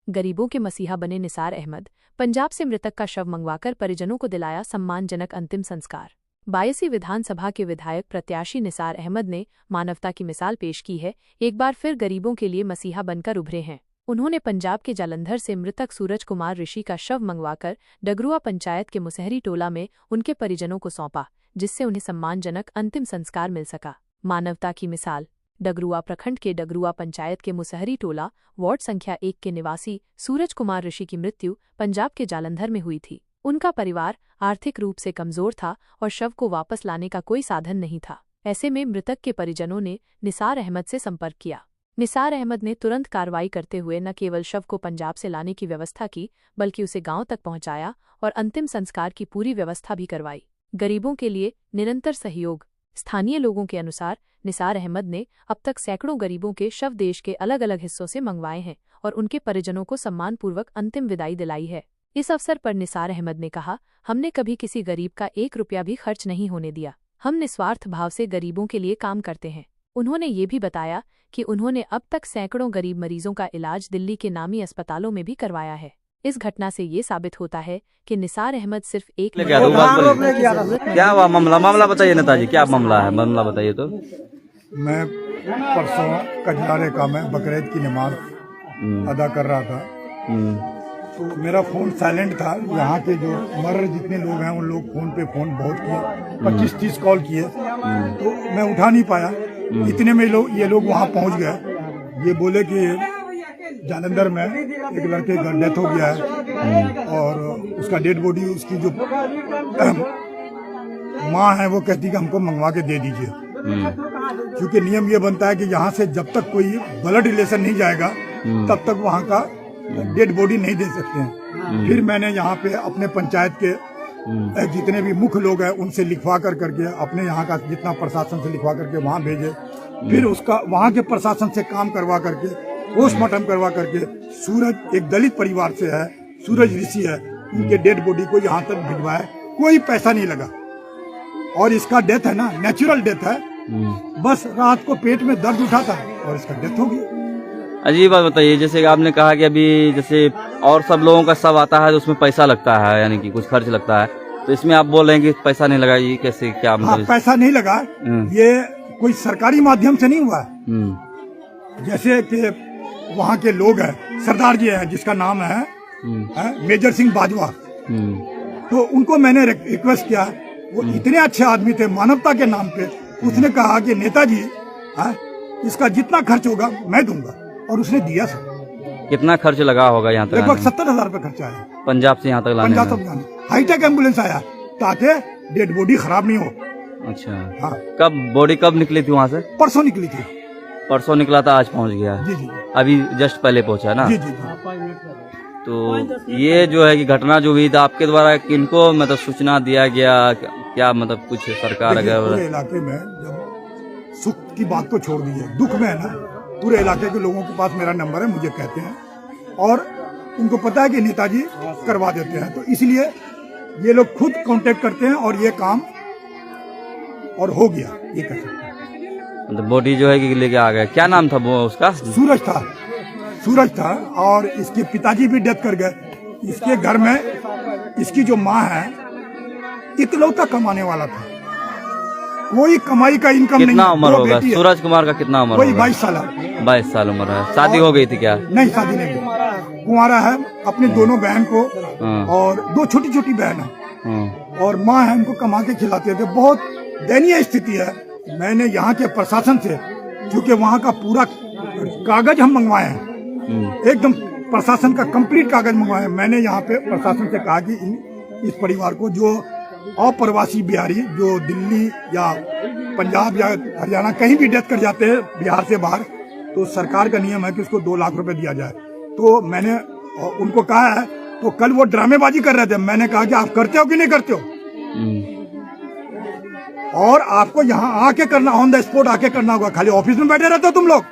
गरीबों के मसीहा बने निसार अहमद, पंजाब से मृतक का शव मंगवाकर परिजनों को दिलाया सम्मानजनक अंतिम संस्कार। बायसी विधानसभा के विधायक प्रत्याशी निसार अहमद ने मानवता की मिसाल पेश की है। एक बार फिर गरीबों के लिए मसीहा बनकर उभरे हैं। उन्होंने पंजाब के जालंधर से मृतक सूरज कुमार ऋषि का शव मंगवाकर डगरुआ पंचायत के मुसहरी टोला में उनके परिजनों को सौंपा, जिससे उन्हें सम्मानजनक अंतिम संस्कार मिल सका। मानवता की मिसाल। डगरुआ प्रखंड के डगरुआ पंचायत के मुसहरी टोला वार्ड संख्या 1 के निवासी सूरज कुमार ऋषि की मृत्यु पंजाब के जालंधर में हुई थी। उनका परिवार आर्थिक रूप से कमजोर था और शव को वापस लाने का कोई साधन नहीं था। ऐसे में मृतक के परिजनों ने निसार अहमद से संपर्क किया। निसार अहमद ने तुरंत कार्रवाई करते हुए न केवल शव को पंजाब से लाने की व्यवस्था की, बल्कि उसे गांव तक पहुंचाया और अंतिम संस्कार की पूरी व्यवस्था भी करवाई। गरीबों के लिए निरंतर सहयोग। स्थानीय लोगों के अनुसार निसार अहमद ने अब तक सैकड़ों गरीबों के शव देश के अलग अलग हिस्सों से मंगवाए हैं और उनके परिजनों को सम्मानपूर्वक अंतिम विदाई दिलाई है। इस अवसर पर निसार अहमद ने कहा, हमने कभी किसी गरीब का 1 रुपया भी खर्च नहीं होने दिया। हम निस्वार्थ भाव से गरीबों के लिए काम करते हैं। उन्होंने ये भी बताया कि उन्होंने अब तक सैकड़ों गरीब मरीजों का इलाज दिल्ली के नामी अस्पतालों में भी करवाया है। इस घटना से ये साबित होता है कि निसार अहमद सिर्फ एक क्या हुआ मामला बताइए नेताजी, क्या मामला है, मामला बताइए। तो मैं परसों कजरारे का मैं बकरीद की नमाज अदा कर रहा था, तो मेरा फोन साइलेंट था। यहाँ के जो मर्र जितने लोग हैं उन लोग फोन बहुत किए, 25-30 कॉल किए, तो मैं उठा नहीं पाया। इतने में ये लोग वहाँ पहुँच गए। ये बोले कि जालंधर में एक लड़के का डेथ हो गया है और उसका डेड बॉडी उसकी जो माँ है वो कहती कि हमको मंगवा के दे दीजिए, क्योंकि नियम ये बनता है कि यहाँ से जब तक कोई ब्लड रिलेशन नहीं जाएगा तब तक वहाँ का डेड बॉडी नहीं दे सकते हैं। फिर मैंने यहाँ पे अपने पंचायत के जितने भी मुख्य लोग हैं उनसे लिखवा करके अपने यहाँ का जितना प्रशासन से लिखवा करके वहाँ भेजे। फिर उसका वहाँ के प्रशासन से काम करवा करके पोस्टमार्टम करवा करके सूरज एक दलित परिवार से है, सूरज ऋषि है, उनके डेड बॉडी को यहाँ तक भिजवाया। कोई पैसा नहीं लगा और इसका डेथ है ना नेचुरल डेथ है। बस रात को पेट में दर्द उठा था और इसका डेथ हो गया। अजीब बात बताइए, जैसे कि आपने कहा कि अभी जैसे और सब लोगों का सब आता है तो उसमें पैसा लगता है, यानी कि कुछ खर्च लगता है, तो इसमें आप बोल रहे हैं कि पैसा नहीं लगा, ये कैसे, क्या मतलब? हाँ, पैसा नहीं लगा, ये कोई सरकारी माध्यम से नहीं हुआ है। जैसे कि वहाँ के लोग हैं, सरदार जी हैं जिसका नाम है मेजर सिंह बाजवा, तो उनको मैंने रिक्वेस्ट किया। वो इतने अच्छे आदमी थे मानवता के नाम पे। उसने कहा कि नेताजी इसका जितना खर्च होगा मैं दूंगा, और उसने दिया सर। कितना खर्च लगा होगा यहाँ तक? लगभग 70,000 रुपये खर्चा है पंजाब से यहाँ तक लाने में। पंजाब तक लाने हाईटेक एम्बुलेंस आया ताकि डेड बॉडी खराब नहीं हो। अच्छा, हाँ। कब बॉडी कब निकली थी वहाँ से? परसों निकली थी। परसों निकला था, आज पहुँच गया? जी जी। अभी जस्ट पहले पहुँचा ना? जी जी। तो ये जो है कि घटना जो हुई था आपके द्वारा किनको मतलब सूचना दिया गया, क्या मतलब कुछ सरकार अगर? पूरे इलाके में जब सुख की बात को छोड़ दीजिए, दुख में है ना, पूरे इलाके के लोगों के पास मेरा नंबर है, मुझे कहते हैं और उनको पता है कि नेताजी करवा देते हैं, तो इसलिए ये लोग खुद कांटेक्ट करते हैं और ये काम और हो गया, ये कह सकते हैं। मतलब बॉडी जो है कि लेके आ गए। क्या नाम था वो उसका? सूरज था और इसके पिताजी भी डेथ कर गए। इसके घर में इसकी जो माँ है इकलौता कमाने वाला था, कोई कमाई का इनकम नहीं। कितना उम्र होगा सूरज कुमार का? कितना उम्र? वही 22 साल। 22 साल उम्र है। शादी हो गई थी क्या? नहीं, शादी नहीं हुई, कुंवारा है। अपने दोनों बहन को और 2 छोटी बहन है और माँ है, उनको कमा के खिलाते थे। बहुत दयनीय स्थिति है। मैंने यहाँ के प्रशासन से, क्योंकि वहाँ का पूरा कागज हम मंगवाए हैं, एकदम प्रशासन का कंप्लीट कागज मंगवाए। मैंने यहाँ पे प्रशासन से कहा कि इस परिवार को, जो अप्रवासी बिहारी जो दिल्ली या पंजाब या हरियाणा कहीं भी डेथ कर जाते हैं बिहार से बाहर, तो सरकार का नियम है कि उसको 2 लाख रुपए दिया जाए। तो मैंने उनको कहा है, तो कल वो ड्रामेबाजी कर रहे थे। मैंने कहा कि आप करते हो कि नहीं करते हो, और आपको यहाँ आके करना, ऑन द स्पॉट आके करना होगा, खाली ऑफिस में बैठे रहते हो तुम लोग।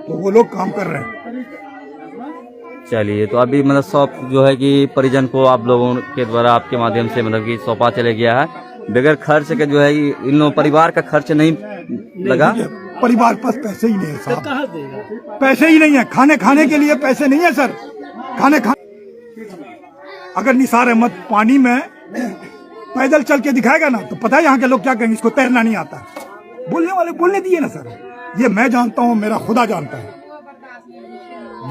तो वो लोग काम कर रहे हैं। चलिए, तो अभी मतलब सौंप जो है कि परिजन को आप लोगों के द्वारा आपके माध्यम से मतलब कि सौंपा चले गया है बगैर खर्च के जो है इन लोगों परिवार का खर्च नहीं लगा। परिवार पास पैसे ही नहीं है साहब, पैसे ही नहीं है, खाने के लिए पैसे नहीं है सर। अगर निसार अहमद पानी में पैदल चल के दिखाएगा ना तो पता है यहाँ के लोग क्या कहेंगे, इसको तैरना नहीं आता। बोलने वाले बोलने दिए ना सर। ये मैं जानता हूँ, मेरा खुदा जानता है।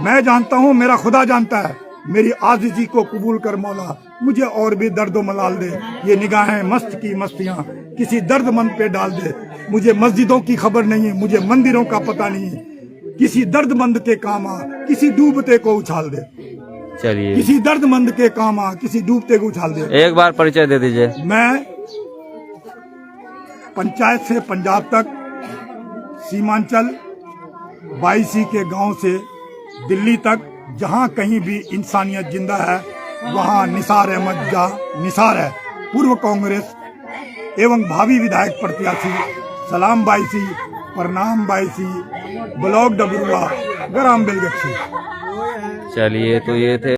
मैं जानता हूँ, मेरा खुदा जानता है। मेरी आजिज़ी को कबूल कर मौला, मुझे और भी दर्दो मलाल दे। ये निगाहें मस्त की मस्तियाँ किसी दर्दमंद पे डाल दे। मुझे मस्जिदों की खबर नहीं है, मुझे मंदिरों का पता नहीं है। किसी दर्दमंद के काम आ, किसी डूबते को उछाल दे। चलिए, किसी दर्दमंद के काम आ, किसी डूबते को उछाल दे। एक बार परिचय दे दीजिए। मैं पंचायत से पंजाब तक, सीमांचल 22 के गांव से दिल्ली तक, जहां कहीं भी इंसानियत जिंदा है वहां निसार अहमद जा निसार है। पूर्व कांग्रेस एवं भावी विधायक प्रत्याशी, सलाम 22, प्रणाम 22, ब्लॉक डबरुआ, ग्राम बेलगच्छी। चलिए, तो ये थे